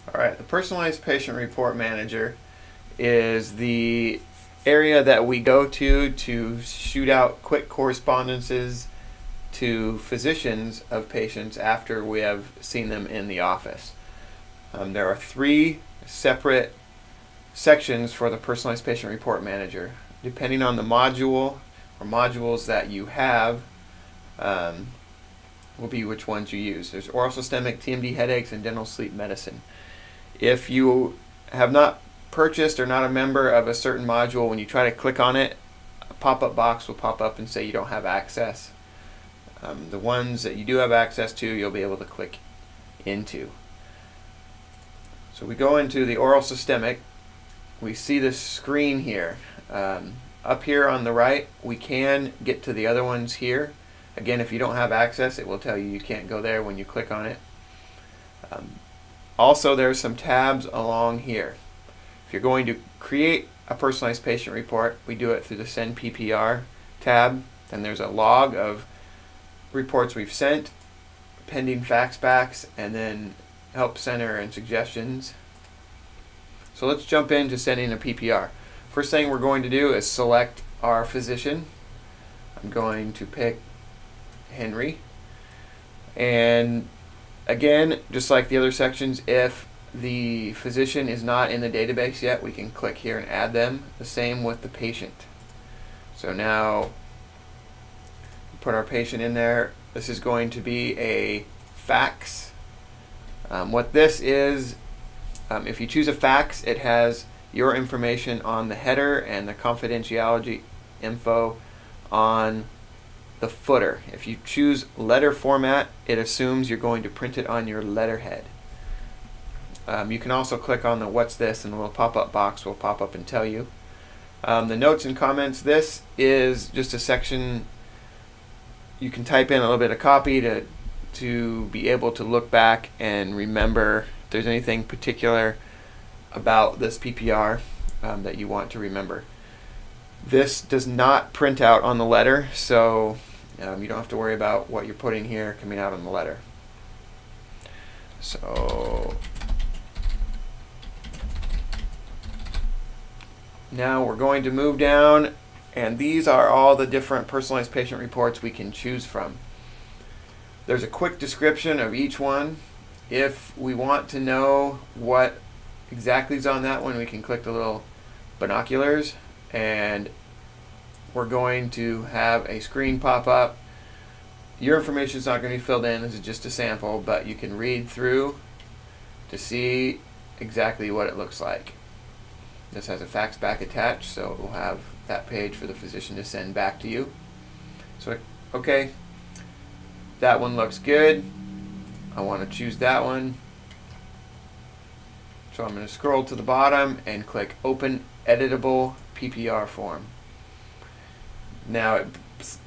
Alright, the Personalized Patient Report Manager is the area that we go to shoot out quick correspondences to physicians of patients after we have seen them in the office. There are 3 separate sections for the Personalized Patient Report Manager. Depending on the module or modules that you have, will be which ones you use. There's oral systemic, TMD headaches, and dental sleep medicine. If you have not purchased or not a member of a certain module, when you try to click on it, a pop-up box will pop up and say you don't have access. The ones that you do have access to, you'll be able to click into. So we go into the oral systemic. We see this screen here. Up here on the right, we can get to the other ones here. Again, if you don't have access, it will tell you you can't go there when you click on it. Also, there's some tabs along here. If you're going to create a personalized patient report, we do it through the Send PPR tab. Then there's a log of reports we've sent, pending faxbacks, and then help center and suggestions. So let's jump into sending a PPR. First thing we're going to do is select our physician. I'm going to pick Henry. And again, just like the other sections, if the physician is not in the database yet, we can click here and add them. The same with the patient. So now put our patient in there. This is going to be a fax. What this is, if you choose a fax, it has your information on the header and the confidentiality info on the footer. If you choose letter format, it assumes you're going to print it on your letterhead. You can also click on the what's this, and a little pop-up box will pop up and tell you. The notes and comments, this is just a section you can type in a little bit of copy to be able to look back and remember if there's anything particular about this PPR that you want to remember. This does not print out on the letter, so you don't have to worry about what you're putting here coming out on the letter. So now we're going to move down, and these are all the different personalized patient reports we can choose from. There's a quick description of each one. If we want to know what exactly is on that one, we can click the little binoculars, and we're going to have a screen pop up. Your information is not going to be filled in. This is just a sample, but you can read through to see exactly what it looks like. This has a fax back attached, so it will have that page for the physician to send back to you. So, okay, that one looks good. I want to choose that one. So I'm going to scroll to the bottom and click Open Editable PPR Form. Now it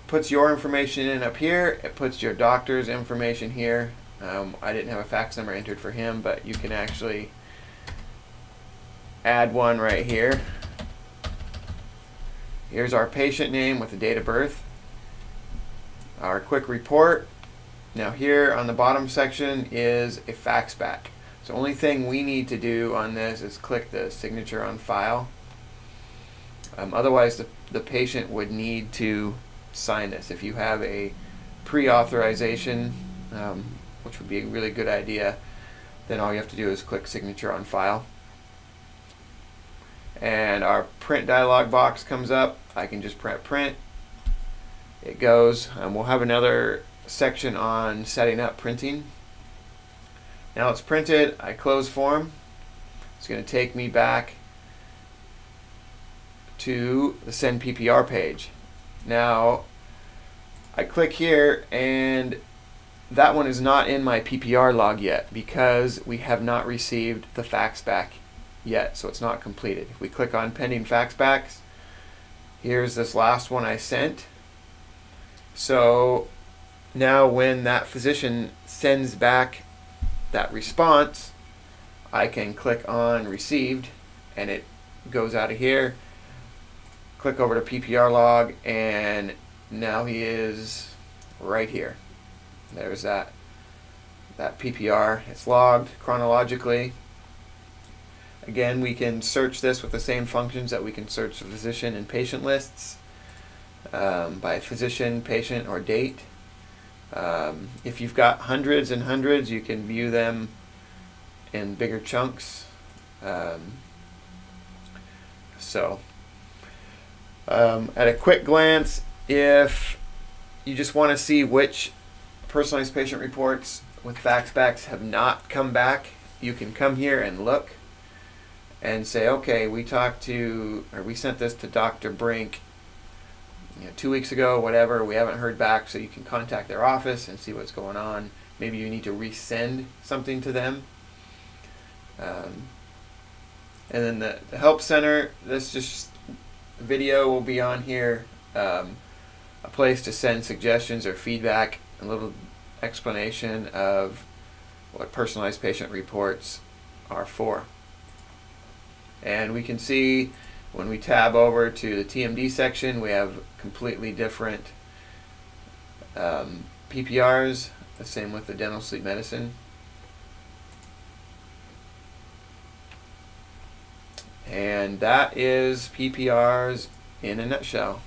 puts your information in up here. It puts your doctor's information here. I didn't have a fax number entered for him, but you can actually add one right here. Here's our patient name with the date of birth. Our quick report. Now here on the bottom section is a fax back. So the only thing we need to do on this is click the signature on file. Otherwise the patient would need to sign this. If you have a pre-authorization, which would be a really good idea, then all you have to do is click signature on file. And our print dialog box comes up. I can just print. It goes. We'll have another section on setting up printing. Now it's printed. I close form. It's going to take me back to the Send PPR page. Now I click here, and that one is not in my PPR log yet because we have not received the fax back yet, so it's not completed. If we click on pending faxbacks, here's this last one I sent. So now when that physician sends back that response, I can click on received, and it goes out of here. Click over to PPR log, and now he is right here. There's that PPR. It's logged chronologically. Again, we can search this with the same functions that we can search the physician and patient lists, by physician, patient, or date. If you've got hundreds and hundreds, you can view them in bigger chunks. At a quick glance, if you just want to see which personalized patient reports with fax backs have not come back, you can come here and look and say, okay, we sent this to Dr. Brink 2 weeks ago, whatever, we haven't heard back, so you can contact their office and see what's going on. Maybe you need to resend something to them. And then the help center, this just video will be on here, a place to send suggestions or feedback, a little explanation of what personalized patient reports are for. And we can see when we tab over to the TMD section, we have completely different PPRs, the same with the dental sleep medicine. And that is PPRs in a nutshell.